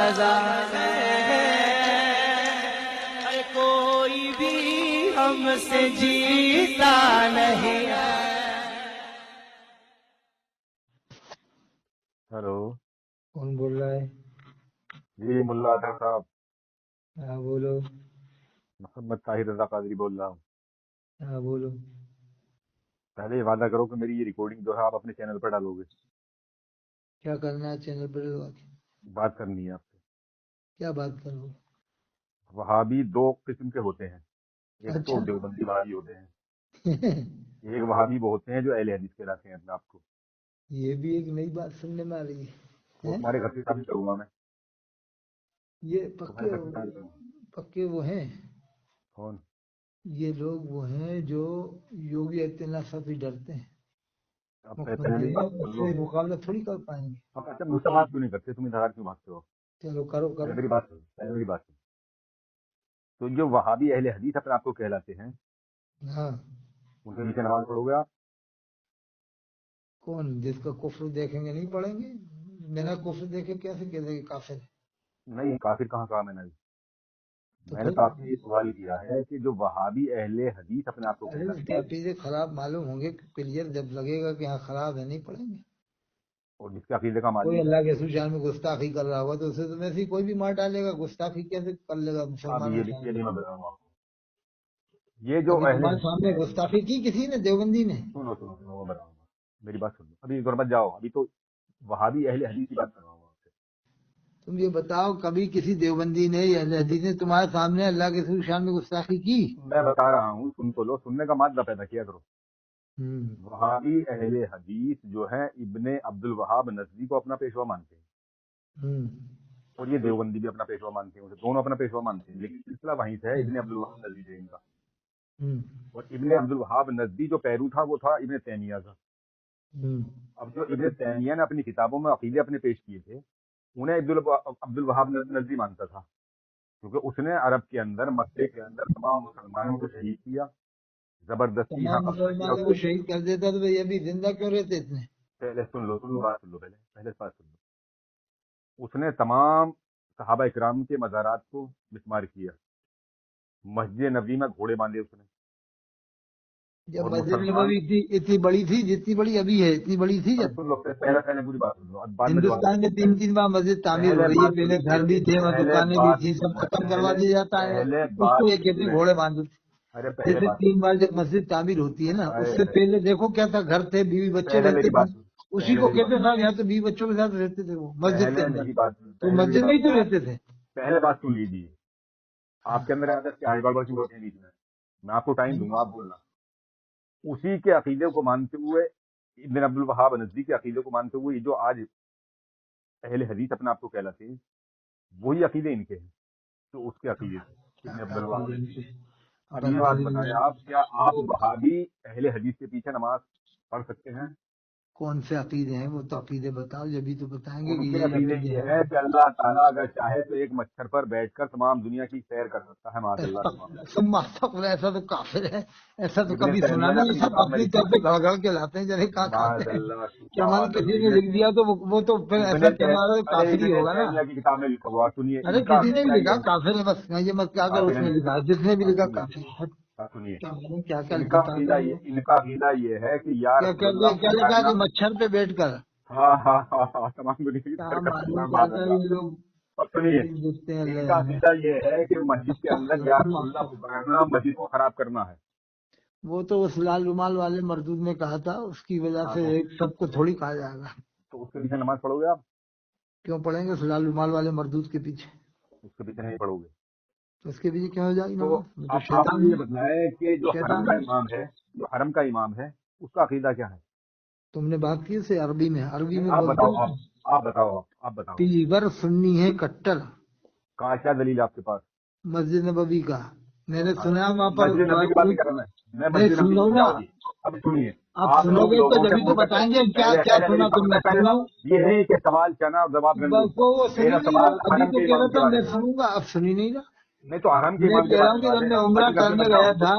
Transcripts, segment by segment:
رضا ہے، کوئی بھی ہم سے جیتا نہیں ہے۔ ہلو کون بول رہا ہے؟ جی ملا اطہر صاحب، ہاں بولو، محمد طاہر رضا قادری بول رہا ہوں۔ ہاں بولو۔ پہلے یہ وعدہ کرو کہ میری یہ ریکارڈنگ جو ہے آپ اپنے چینل پر ڈالو گے۔ کیا کرنا ہے چینل پر لگا کے؟ بات کرنی ہے آپ سے۔ کیا بات کرو؟ وہابی دو قسم کے ہوتے ہیں، ایک تو اچھا دیوبندی وہابی ہوتے ہیں، ایک وہابی وہ ہوتے ہیں جو اہل حدیث کہلاتے ہیں اپنے آپ کو۔ یہ بھی ایک نئی بات سننے میں آ رہی وہ ہے۔ تمہارے گھر سے ثابت کروں گا میں، یہ تمہارے گھر سے ثابت کروں گا۔ پکے وہ ہیں، کون؟ یہ لوگ وہ ہیں جو یوگی آدتیہ ناتھ سے ڈرتے ہیں، اب مکھ پہلے منتری بات ہیں، سن اس لو۔ سے مقابلہ تھوڑی کر پائیں گے۔ اب اچھا مجھ سے بات کیوں نہیں کرتے تم، انتظار کیوں بھاگتے ہو؟ چلو کرو پہلے کرو۔ میری بات سن، پہلے میری بات سن۔ تو جو وہابی اہل حدیث اپنے آپ کو کہلاتے ہیں، ہاں، ان کے نیچے نماز پڑھو گے آپ؟ کون جس کا کفر دیکھیں گے نہیں پڑھیں گے؟ بنا کفر دیکھے کیسے کہہ دیں گے کافر ہے؟ نہیں، کافر کہاں کہا میں نے؟ تو میں نے پھر تو آپ سے یہ سوال کیا ہے کہ جو وہابی اہل حدیث اپنے آپ کو ارے اس کہلاتے کے ہیں، عقیدے خراب معلوم ہوں گے، کلیئر جب لگے گا کہ ہاں خراب ہے نہیں پڑھیں گے۔ اور جس کے عقیدے کا کوئی معلوم ہے، اللہ کے رسول شان میں گستاخی کر رہا ہوگا تو اسے تو ویسے ہی کوئی بھی مار ڈالے گا، گستاخی کیسے کر لے گا اب مسلمانوں کے یہ سامنے؟ نہیں میں بتاؤں گا آپ کو۔ یہ جو کبھی اہل تمہارے حدیث سامنے ہیں، گستاخی کی کسی نے؟ دیوبندی نے؟ سنو میں بتاؤں گا، میری بات سنو، ابھی ادھر مت جاؤ، ابھی تو وہابی اہل حدیث کی بات کر رہا ہوں آپ سے۔ تم یہ بتاؤ کبھی کسی دیوبندی نے یا اہل حدیث نے تمہارے سامنے اللہ کے رسول شان میں گستاخی کی؟ میں بتا رہا ہوں، سن تو لو، سننے کا مادہ پیدا کیا کرو۔ ہوں، وہابی اہل حدیث جو ہیں ابن عبد الوہاب نجدی کو اپنا پیشوا مانتے ہیں، ہوں، اور یہ دیوبندی بھی اپنا پیشوا مانتے ہیں، اسے دونوں اپنا پیشوا مانتے ہیں، لیکن سلسلہ وہیں سے ہے، ابن عبد الوہاب نجدی ہے ان کا۔ ہوں، اور ابن عبد الوہاب نجدی جو پیرو تھا وہ تھا ابن تیمیہ کا۔ ہوں، اب جو ابن تیمیہ نے اپنی کتابوں میں عقیدے اپنے پیش کیے تھے، انہیں عبد الوہاب نجدی مانتا تھا، کیونکہ اس نے عرب کے اندر، مکے کے اندر تمام مسلمانوں کو شہید کیا، زبردستی یہاں تمام قبضہ کیا۔ مسلمانوں کو شہید کر دیتا تو یہ بھی زندہ کیوں رہتے اتنے؟ پہلے سن لو، بات سن لو، پہلے بات سن لو۔ اس نے تمام صحابہ اکرام کے مزارات کو مسمار کیا، مسجد نبوی میں گھوڑے باندھے اس نے، جب اور مسجد مسلمان، نبوی اتنی بڑی تھی جتنی بڑی ابھی ہے، اتنی بڑی تھی اب جب؟ سن لو، پہلے پوری بات سن لو، اب بعد میں جواب ہندوستان میں دو۔ 3 بار مسجد تعمیر ہو پہلے رہی ہے، بات پہلے سن، گھر بھی تھے اور پہلے دکانیں بھی بات تھی، سب ختم کروا پہلے دیا جاتا ہے، پہلے اس کو بات یہ کہتے سن ہیں لیں۔ گھوڑے باندھو۔ ارے پہلے جیسے بات 3 بار جب مسجد تعمیر ہوتی ہے نا، اس ارے سے پہلے دیکھو کیا تھا، گھر تھے، بیوی بچے پہلے رہتے میری تھے، بات سن، اسی پہلے کو میری بات کہتے تھا یہاں تو بیوی بچوں کے ساتھ رہتے تھے وہ مسجد کے پہلے اندر، میری بات سن، تو پہلے میری مسجد میں بات ہی تو رہتے تھے۔ پہلے بات سن لیجیے۔ آپ کے اندر عادت کیا ہے؟ بڑبڑ کی ہوتی ہے بیچ میں آپ کو ٹائم دوں گا، آپ بولنا۔ اسی کے عقیدے کو مانتے ہوئے، ابن عبد الوہاب نجدی کے عقیدے کو مانتے ہوئے، جو آج اہل حدیث اپنے آپ کو کہلاتے ہیں، وہی عقیدے ان کے ہیں، تو اس کے عقیدے تھے ابن عبد الوہاب نجدی۔ اب یہ بات بتائیں آپ، کیا آپ وہابی اہل حدیث کے پیچھے نماز پڑھ سکتے ہیں؟ کون سے عقیدے ہیں وہ تو عقیدے بتاؤ، جبھی تو بتائیں گے کہ ان کے یہ عقیدے عقیدے یہ ہیں۔ ہے کہ اللہ تعالیٰ اگر چاہے تو ایک مچھر پر بیٹھ کر تمام دنیا کی سیر کر سکتا ہے، معاذ اللہ سے معافی۔ ایسا تو کافر ہے، ایسا تو ابن کبھی سنا تیمیہ نے نہیں، اپنی سب کتاب میں اپنی لکھا طرف سے گڑ گڑ کے لاتے ہیں، جیسے کہاں معاذ کھاتے ہیں اللہ کہ ہمارے کسی نے لکھ دیا تو وہ تو پھر ایسا کہ ہمارا ارے کافر ہی ابن ہوگا نا۔ تیمیہ کی کتاب میں لکھا ہوا، سنیے ارے ان کا کسی نے بھی عقیدہ لکھا یہ کافر ہے، بس یہ مت کیا اگر اس کافر نے ہے۔ لکھا، جس نے بھی لکھا سنیے، کافر ہے۔ سنیے، کیا معلوم کیا کیا ان کا بتاتا ہے وہ۔ عقیدہ یہ ہے کہ یا کیا رسول کہتے اللہ ہیں، کیا لکھا فرمایا، کہ مچھر پہ بیٹھ کر، ہاں تمام دنیا کی کیا سیر کر سکتا معلوم ہے، کیا معاذ کیا اللہ۔ یہ لوگ اور سنیے، دیکھتے ہیں ان کا اللہ۔ عقیدہ یہ ہے کہ مسجد کے اندر یا رسول اللہ کو پکڑنا، مسجد کو خراب کرنا ہے۔ وہ تو اس لال رومال والے مردود نے کہا تھا، اس کی وجہ ہاں، سے ایک سب کو تھوڑی کہا جائے گا۔ تو اس کے پیچھے نماز پڑھو گے آپ؟ کیوں پڑھیں گے اس لال رومال والے مردود کے پیچھے؟ اس کے پیچھے نہیں پڑھو گے تو اس کے پیچھے کیا ہو جائے گی تو نماز؟ وہ تو آپ شیطان مجھے یہ ہے، بتائیں کہ جو حرم شیطان کا ہے۔ امام ہے، جو حرم کا امام ہے، اس کا عقیدہ کیا ہے؟ تم نے بات کی اسے عربی میں، عربی میں آپ بولتے بتاؤ، ہیں آپ بتاؤ پیور سنی ہے کٹر۔ کہاں کیا دلیل ہے آپ کے پاس؟ مسجد نبوی کا میں نے سنا وہاں پر مسجد نبی کی بات نہیں کر رہا میں نہیں مسجد سن نبی لو کی نا، جاؤ گی۔ اب سنیے، آپ آپ سنو لوگ گے تو لوگوں سے جبھی تو منہ پہ بتائیں گے کیا کیا سنا تم نے، پہلے سناؤ۔ یہ نہیں کہ سوال چنا اور جواب گندم۔ بس وہ سنی میرا نہیں نا، سوال ابھی حرم تو کے کہہ امام رہا کے تھا بارے میں میں ہے، سنوں گا، اب سنی نہیں نا۔ نہیں تو حرم کے میں امام کے کہہ رہا بارے ہوں میں کہ بات جب ہے، میں عمرہ مسجد نبی کرنے بتاؤ۔ گیا تھا،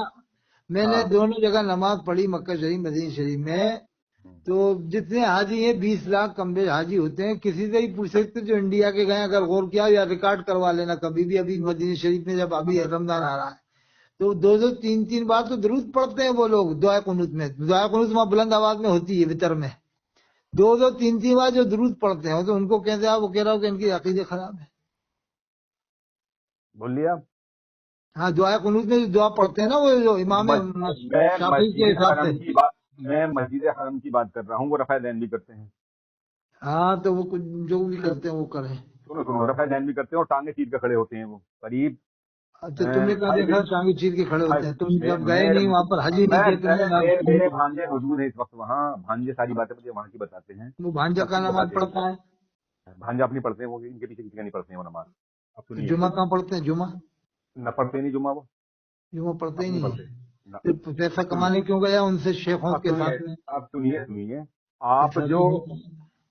میں نے ہاں، دونوں جگہ نماز پڑھی، مکہ شریف مدینہ شریف میں۔ تو جتنے حاجی ہیں 20 لاکھ کم بیش حاجی ہوتے ہیں. کسی سے ہی پوچھ سکتے جو انڈیا کے گئے, اگر غور کیا یا ریکارڈ کروا لینا کبھی بھی. ابھی مدینہ شریف میں جب ابھی رمضان آ رہا ہے تو 2 3 بار تو درود پڑھتے ہیں وہ لوگ دعائے قنوت میں. دعائے قنوت وہاں بلند آواز میں ہوتی ہے وطر میں. 2 3 بار جو درود پڑھتے ہیں تو ان کو کہتے ہیں, وہ کہہ رہا ہوں کہ ان کی عقیدے خراب ہے. بول لیا. ہاں دعائے قنوت میں جو دعا پڑھتے ہیں نا وہ جو امام شافعی کے حساب سے. میں مسجد حرم کی بات کر رہا ہوں, وہ رفع دین بھی کرتے ہیں. ہاں تو وہ جو بھی کرتے ہیں وہ کریں. سنو, رفع دین بھی کرتے ہیں اور ٹانگیں چیر کے کھڑے ہوتے ہیں. وہ قریب اچھا تم نے کہا دیکھا ٹانگیں چیر کے کھڑے ہوتے ہیں, تم جب گئے نہیں وہاں پر حجی نہیں کیے تم نے. میرے بھانجے موجود ہیں اس وقت وہاں. بھانجے ساری باتیں مجھے وہاں کی بتاتے ہیں. وہ بھانجا کا نماز پڑھتا ہے, بھانجا اپنی پڑھتے ہیں, وہ ان کے پیچھے کسی کا نہیں پڑھتے ہیں وہ نماز. اب سنیے, جمعہ کہاں پڑھتے ہیں؟ جمعہ نہ پڑھتے نہیں جمعہ, وہ جمعہ پڑھتے ہی نہیں پڑھتے. ہے. پھر پیسہ کمانے کیوں گیا ان سے شیخوں کے ساتھ میں؟ اب سنیے, آپ جو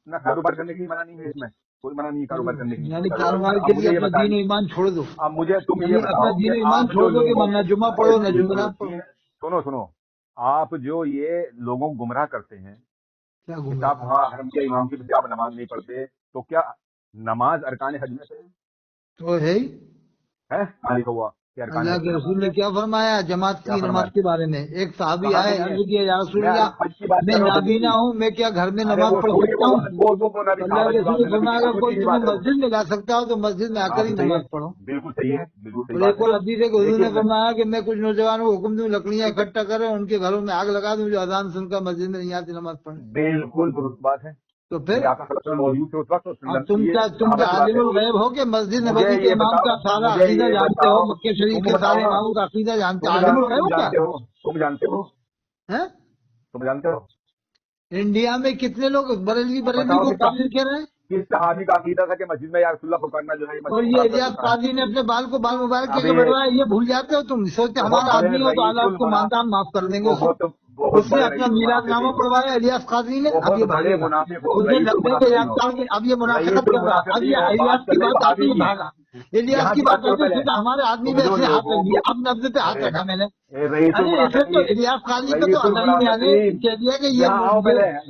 نہ کاروبار کرنے کی منع نہیں ہے, اس میں کوئی منع نہیں ہے کاروبار کرنے کی. یعنی کاروبار کے لیے اپنا دین و ایمان چھوڑ دو. اب مجھے تم یعنی یہ اپنا بتاؤ دین و کہ ایمان آپ چھوڑ جو دو کہ نہ جمعہ پڑھو نہ جمعرات پڑھو. سنو, آپ جو یہ لوگوں کو گمراہ کرتے ہیں کیا کہ گمراہ آپ وہاں حرم کے امام کی بجائے آپ نماز نہیں پڑھتے, تو کیا نماز ارکان حج میں سے تو ہے ہی. ہے؟ مالک ہوا کہ ارکان اللہ حج کے میں رسول نے کیا فرمایا جماعت کیا کی نماز فرمایا؟ کے بارے میں؟ ایک صحابی کہاں آئے, نہیں ہے؟ عرض کیا یا رسول میں اللہ حج کی بات میں کر رہا ہوں, نابینا ہوں, میں کیا گھر میں ارے نماز وہ پڑھ تھوڑی سکتا ہوں؟ وہ نبی اللہ صاحب کے کی بات رسول ہے, نے نبی فرمایا کی اگر کوئی کی تمہیں بات ہے. مسجد میں لا سکتا ہو تو مسجد میں آ کر ہی بالکل صحیح ہے, نماز پڑھو. بالکل صحیح ہے, بالکل صحیح اور بات ایک اور ہے. حدیث ہے کہ حضور نے لیکن فرمایا کہ میں کچھ نوجوانوں کو حکم دوں لکڑیاں اکٹھا کریں, ان کے گھروں میں آگ لگا دوں جو اذان سن کر مسجد میں نہیں آتی نماز پڑھنے. بالکل درست بات ہے. تو پھر یہ آپ کا سب موجود تھے اس وقت, اب تم کیا عالم الغیب ہو کہ مسجد نبوی کے امام کا سارا عقیدہ جانتے ہو, مکہ شریف کے سارے اماموں کا عقیدہ جانتے ہو, عالم الغیب ہو کیا؟ تم جانتے ہو, ہیں؟ تم جانتے ہو انڈیا میں کتنے لوگ بریلوی بتاؤ کو کہ کافر کہہ رہے ہیں؟ کس صحابی کا عقیدہ تھا کہ مسجد میں یا رسول اللہ کو کرنا جو ہے اور یہ الیاس قاضی نے اپنے بال کو بال مبارک کہہ کے بڑھوایا, یہ بھول جاتے ہو تم. سوچتے ہمارا آدمی ہو تو حالات کو مانتا ہم معاف کر دیں گے. اس نے اپنا میلاد نامہ پڑھوایا الیاس قاضی نے. اب یہ بھاگے گا, اس نے لبے کے یاد کے اب یہ منافقت کر رہا. اب یہ الیاس کی بات آتی ہے بھاگا. الیاس کی بات آتی ہے ہمارے آدمی میں ایسے ہاتھ رکھ دیا, اب نبز پہ ہاتھ رکھا میں نے. ارے ایسے تو الیاس قاضی کا تو اصل میں آنے کہہ دیا کہ یہ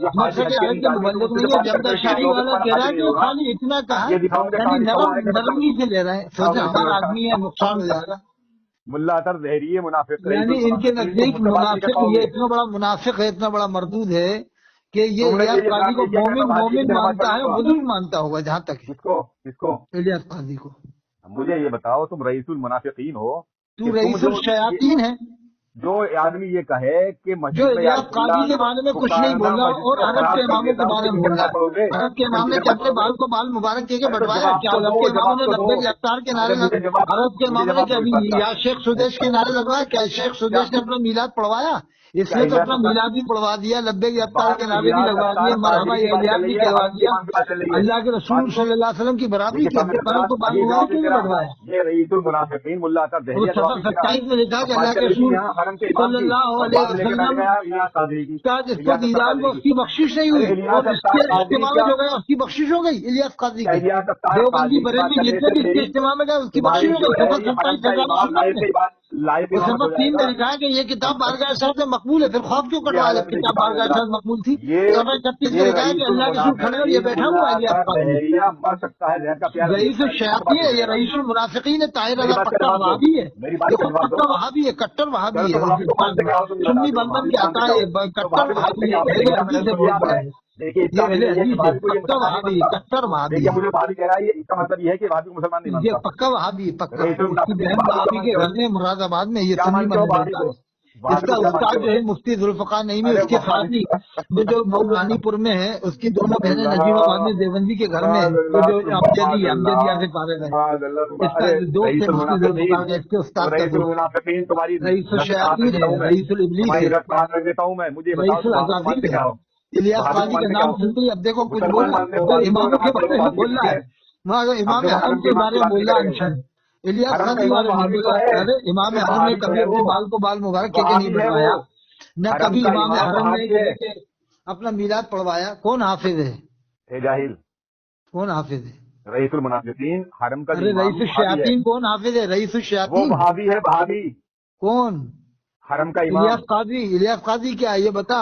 نقشہ کے حالت کے مبلغ نہیں ہے. جمدہ شاہی والا کہہ رہا ہے کہ خالی اتنا کہا, یعنی نرمی سے لے رہے ہیں. سوچے ہمارا آدمی ہے, نقصان ہو جائے گا. ملا اثر ظہری منافق, یعنی ان کے نزدیک منافق یہ اتنا بڑا منافق ہے, اتنا بڑا مردود ہے کہ یہ الیاس قاضی کو مومن مانتا ہے, بزرگ مانتا ہوگا. جہاں تک کس کو الیاس قاضی کو. مجھے یہ بتاؤ, تم رئیس المنافقین ہو, تو رئیس الشیاطین ہے. جو آدمی یہ کہے کہ جو الیاس قاضی کے بارے میں کچھ نہیں بول رہا اور عرب کے اماموں کے بارے میں بول رہا ہے. عرب کے امام نے اپنے بال کو بال مبارک کہہ کے بٹوایا. کیا عرب کے اماموں نے لبیک افطار کے نعرے لگائے؟ عرب کے اماموں نے کیا یا شیخ سدیش کے نعرے لگوایا؟ کیا شیخ سدیش نے اپنا میلاد پڑھوایا؟ اس نے تو اپنا میلاد بھی پڑھوا دیا, لبیک افطار کے نعرے بھی لگوا دیے, مرحبا الیاس بھی کہوا دیا. اللہ کے رسول صلی اللہ علیہ وسلم کی برابری کی بال کو بال مبارک کیوں بٹوایا؟ یہ رئیس المنافقین ملا اثر ظہری 27 میں لکھا کہ اللہ کے رسول صلی اللہ علیہ وسلم کا جس کو دیدار میں اس کی بخشش نہیں ہوئی اور اس کے اجتماع میں جو گیا اس کی بخشش ہو گئی. الیاس قاضی کی دیوبندی بریلوی جتنے بھی اس کے اجتماع میں گئے اس کی بخشش ہو گئی. صفحہ 27 صفحہ 3 میں لکھا ہے کہ یہ کتاب بارگاہ شرط میں مقبول ہے. پھر خوف کیوں کٹوا جب کتاب بارگاہ شرط مقبول تھی؟ صفحہ 36 میں لکھا ہے کہ اللہ کے رسول کھڑے اور یہ بیٹھا ہوا ہے الیاس قاضی. رئیس الشیاطین ہے, یہ رئیس المنافقین ہے. طاہر رضا پکا وہابی ہے, یہ خود پکا وہابی ہے, کٹر وہابی ہے. سنی بن کے آتا ہے, کٹر وہابی ہے. پہلے حدیث سے بولتا ہے, یہ پہلے حدیث ہے. پکا وہابی ہے, کٹر وہابی ہے. مطلب یہ ہے کہ وہابی کو مسلمان نہیں یہ مانتا. پکا وہابی ہے, پکا. اس کی بہن وہابی کے گھر میں مراد آباد میں یہ سنی بن رہتا ہے. اس کا استاد جو ہے مفتی ذوالفقار نعیمی, اس کے ساتھی جو مولانی پور میں ہے, اس کی دونوں بہنیں نجیب آباد میں دیوبندی کے گھر میں ہیں. وہ جو امجدیہ سے فارغ ہے. اس کا دوست ہے مفتی ذوالفقار کا, اس کے استاد کا دوست. رئیس الشیاطین ہے, رئیس الابلیس ہے, رئیس العزازین ہے. الیاس قاضی کا نام سنتے ہی اب دیکھو کچھ بول رہا ہے, اماموں کے بارے میں بول رہا ہے, امام حرم کے بارے میں بول رہا ہے انشاء. الیاس قاضی والے نہیں بولا. ارے امام حرم نے کبھی اپنے بال کو بال مبارک کے نہیں بنوایا, نہ کبھی امام حرم نے اپنا میلاد پڑھوایا. کون حافظ ہے؟ جاہل. کون حافظ ہے؟ رئیس المنافقین حرم کا. ارے رئیس الشیاطین کون حافظ ہے؟ رئیس الشیاطین وہ بھابی ہے, بھابی کون؟ حرم کا امام. الیاس قاضی. الیاس قاضی کیا ہے یہ بتا.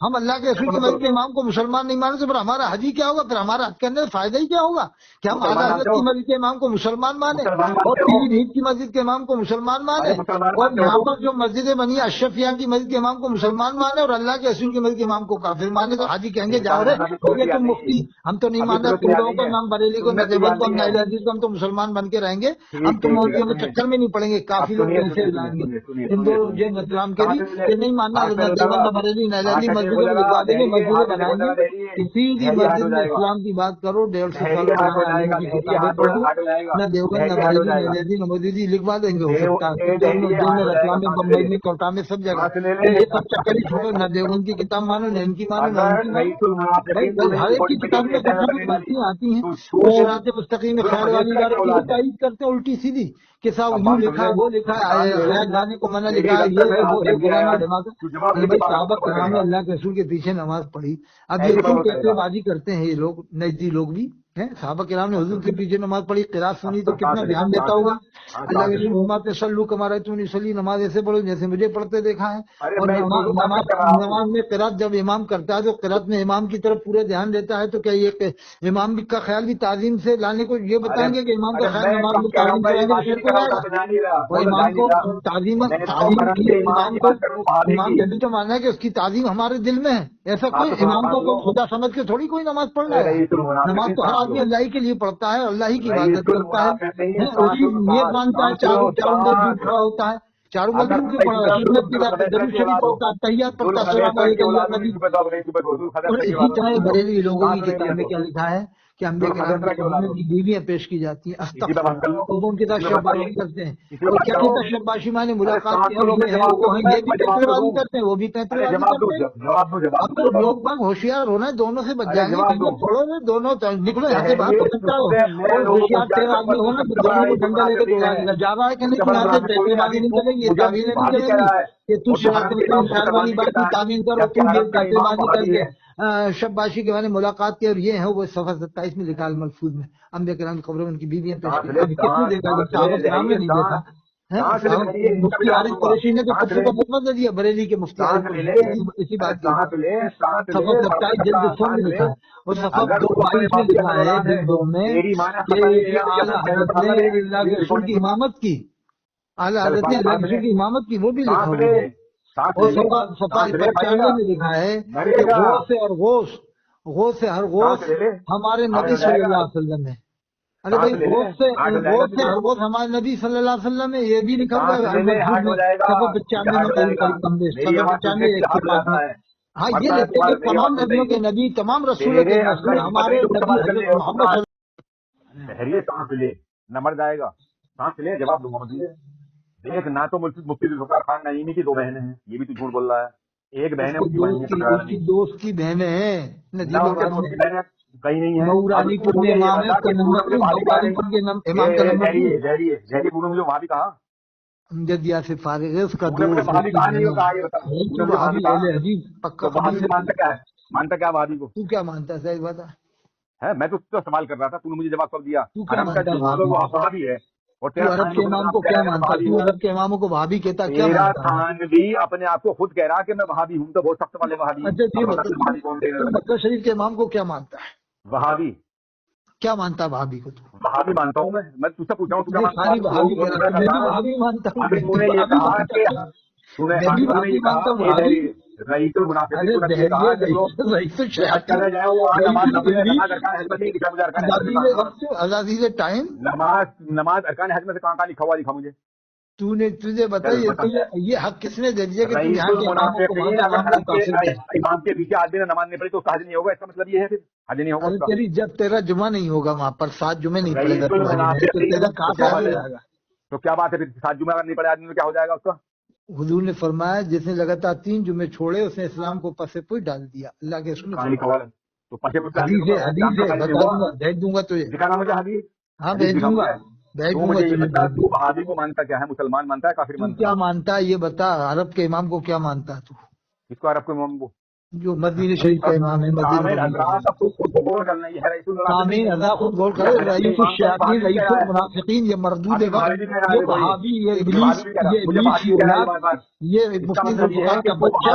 ہم اللہ کے رسول کی مسجد کے امام کو مسلمان نہیں مانے تو پھر ہمارا حج ہی کیا ہوگا؟ پھر ہمارا حج کرنے سے فائدہ ہی کیا ہوگا کہ ہم اعلیٰ حضرت کی مسجد کے امام کو مسلمان مانے اور پیلی بھیت کی مسجد کے امام کو مسلمان مانے اور یہاں پر جو مسجدیں بنی اشرفیہ کی مسجد کے امام کو مسلمان مانے اور اللہ کے رسول کی مسجد کے امام کو کافر مانے تو حاجی کہیں گے جاؤ رے ہو گیا تم مفتی، ہم تو نہیں مان رہے تم لوگوں کو، نام بریلی کو، نہ دیوبند کو، نہ اہل حدیث کو، ہم تو مسلمان بن کے رہیں گے، ہم تو مولویوں کے چکر میں نہیں پڑیں گے، کافی لوگ پیسے لائیں گے ان دو یہ اسلام کے بھی کہ نہیں ماننا نہ دیوبند نہ بریلی نہ اہل حدیث مسجدوں میں لکھوا دیں گے، مسجدیں بنائیں گے، کسی بھی مسجد میں اسلام کی بات کرو 150 سال پرانے عالموں کی کتابیں پڑھو، نہ دیوبند نہ بریلی نہ اہل حدیث نہ مودودی لکھوا دیں گے، ہو سکتا ہے دل میں رتلام میں بمبئی میں کوٹا میں سب جگہ یہ سب چکر ہی چھوڑو، نہ دیوبند کی کتاب مانو نہ ان کی مانو نہ ان کی مانو، ہر ایک کی کتاب میں کچھ نہ کچھ باتیں آتی ہیں، وہ صراط مستقیم میں خیر والی بات کی تائید کرتے ہیں الٹی سیدھی کہ صاحب یوں لکھا ہے وہ لکھا ہے، خیر گانے کو منع لکھا ہے، یہ ہے وہ ہے، گرانا دماغ بھائی صحابہ کرام نے اللہ کے رسول کے پیچھے نماز پڑھی، اب یہ کیوں کیسے بازی کرتے ہیں یہ لوگ نجدی لوگ بھی ہیں، صحابہ کرام نے حضور کے پیچھے نماز پڑھی، قرات سنی تو کتنا دھیان دیتا ہوگا، اللہ کے رسول فرماتے صلو کما رأیتمونی اصلی، نماز ایسے پڑھو جیسے مجھے پڑھتے دیکھا ہے، اور نماز میں قرات جب امام کرتا ہے تو قرات میں امام کی طرف پورے دھیان دیتا ہے، تو کیا یہ امام کا خیال بھی تعظیم سے لانے کو یہ بتائیں گے کہ امام کا خیال نماز میں تعظیم سے لانے کو شرک ہو جائے گا؟ وہ امام کو تعظیم کی امام کا بھی تو ماننا ہے کہ اس کی تعظیم ہمارے دل میں ہے، ایسا کوئی امام کو کوئی خدا سمجھ کے تھوڑی کوئی نماز پڑھ رہا ہے، نماز تو ہر آدمی اللہ ہی کے لیے پڑھتا ہے، اللہ ہی کی عبادت کرتا ہے، اسی نیت مانتا ہے، چاروں گھر کھڑا ہوتا ہے، چاروں گھر کیوں پڑھا ہے، سنت کی بات ہے، درود شریف پڑھتا ہے، تحیات پڑھتا ہے، السلام علیکم یا نبی، اور اسی طرح بریلوی لوگوں کی کتاب میں کیا لکھا ہے کہ انبیاء کرام کے سامنے کی بیویاں پیش کی جاتی ہیں، استغفر ان کے ساتھ شب بازی کرتے ہیں، اور کیا کہتا ہے شب باشی مانے ملاقات کے اور یہ ہے وہ ہے، یہ بھی پیترے بازی کرتے ہیں وہ بھی پیترے بازی کرتے ہیں، اب تو لوگ باگ ہوشیار ہونا ہے، دونوں سے بچ جائیں گے، چھوڑو نا دونوں نکلو یہاں سے باہر ہو سکتا ہو، اور ہوشیار 13 آدمی ہونا تو دونوں کو ڈنڈا لے کے دوڑا دے گا، جا رہا ہے کہ نہیں یہاں سے پیترے بازی نہیں چلے گی، تعویلیں نہیں چلیں گی کہ تو شراط خیر والی بات کی تعمیر کرو، تم یہ پیترے بازی کر کے شب باشی کے بارے ملاقات کے اور یہ ہے وہ صفحہ 27 میں لکھا الملفوظ میں، انبیاء کرام کی قبروں میں ان کی بیویاں پیش کی، ابھی کس نے دیکھا جب صحابہ کرام نے نہیں دیکھا، مفتی عارف قریشی نے تو فتوی کا فتویٰ دے دیا، بریلی کے مفتی عارف قریشی اسی بات کی، صفحہ 27 جلد 100 میں لکھا ہے، اور صفحہ 22 میں لکھا ہے جلد 2 میں کہ اعلیٰ حضرت نے اللہ کے رسول کی امامت کی، اعلیٰ حضرت نے اللہ کے رسول کی امامت کی، وہ بھی لکھا ہوا ہے، اور صفحہ 95 میں لکھا ہے کہ غوث سے اور غوث سے ہر غوث ہمارے نبی صلی اللہ علیہ وسلم ہے، ارے بھائی غوث سے ہر غوث ہمارے نبی صلی اللہ علیہ وسلم ہے، یہ بھی لکھا ہوا ہے صفحہ 95 میں قریب کم بیش، صفحہ 95 1 کے پاس میں، ہاں یہ لکھتے ہیں کہ تمام نبیوں کے نبی، تمام رسولوں کے رسول ہمارے نبی حضرت محمد صلی بحریے سانس لے نہ مر جائے گا، سانس لے جواب دوں گا مجھے دیکھ، نہ تو مفتی ذوالفقار خان نعیمی کی 2 بہنیں ہیں، یہ بھی تو جھوٹ بول رہا ہے، ایک بہن ہے اس کی دوست کی بہنیں ہیں، کہیں نہیں ہے، نورانی پور میں امام ہے، اس کا نمبر نورانی پور کے امام کا نمبر جہری پور مجھے وہاں بھی کہا جدیا سے فارغ ہے، اس کا دوست پکا مانتا کیا وہابی کو، تو کیا مانتا ہے صحیح بتا ہے میں تو سوال کر رہا تھا، تو نے مجھے جواب کب دیا، تو کیا مانتا ہے وہابی ہے، اور تو عرب کے امام کو کیا مانتا ہے، تو عرب کے اماموں کو وہابی کہتا ہے، کیا مانتا ہے، خان بھی اپنے آپ کو خود کہہ رہا کہ میں وہابی ہوں، تو بہت سخت والے وہابی، مکہ شریف کے امام کو کیا مانتا ہے، وہابی کیا مانتا ہے وہابی کو، وہابی مانتا ہوں میں تجھ سے پوچھا ہوں وہابی مانتا ہوں، نماز ارکان حج میں سے کہاں لکھا ہوا لکھا مجھے، تجھے بتائیے یہ حق کس نے دے دیا کہ تم یہاں کے امام کے پیچھے آدمی نے نماز نہیں پڑھی تو حج نہیں ہوگا، اس کا مطلب یہ ہے پھر حج نہیں ہوگا، جب تیرا جمعہ نہیں ہوگا وہاں پر 7 جمعے نہیں پڑے گا تو کیا بات ہے پھر 7 جمعہ اگر نہیں پڑے آدمی تو کیا ہو جائے گا اس کا، حضور نے فرمایا جس نے لگاتار 3 جمعے چھوڑے اس نے اسلام کو پس پوئی ڈال دیا، اللہ کے رسول تو بھیج دوں گا تو ہاں بھیج دوں گا وہابی کو مانتا کیا ہے، مسلمان مانتا ہے کافر تو مانتا کیا مانتا ہے یہ بتا، عرب کے امام کو کیا مانتا ہے تو، اس کو عرب کے امام کو جو مدینہ شریف کا امام ہے، آمین ادا خود غور کرے، رئیس الشیاطین رئیس المنافقین، یہ مردود ہے، یہ وہابی، یہ ابلیس، یہ ابلیس کی اولاد، یہ مفتی ذوالفقار کا بچہ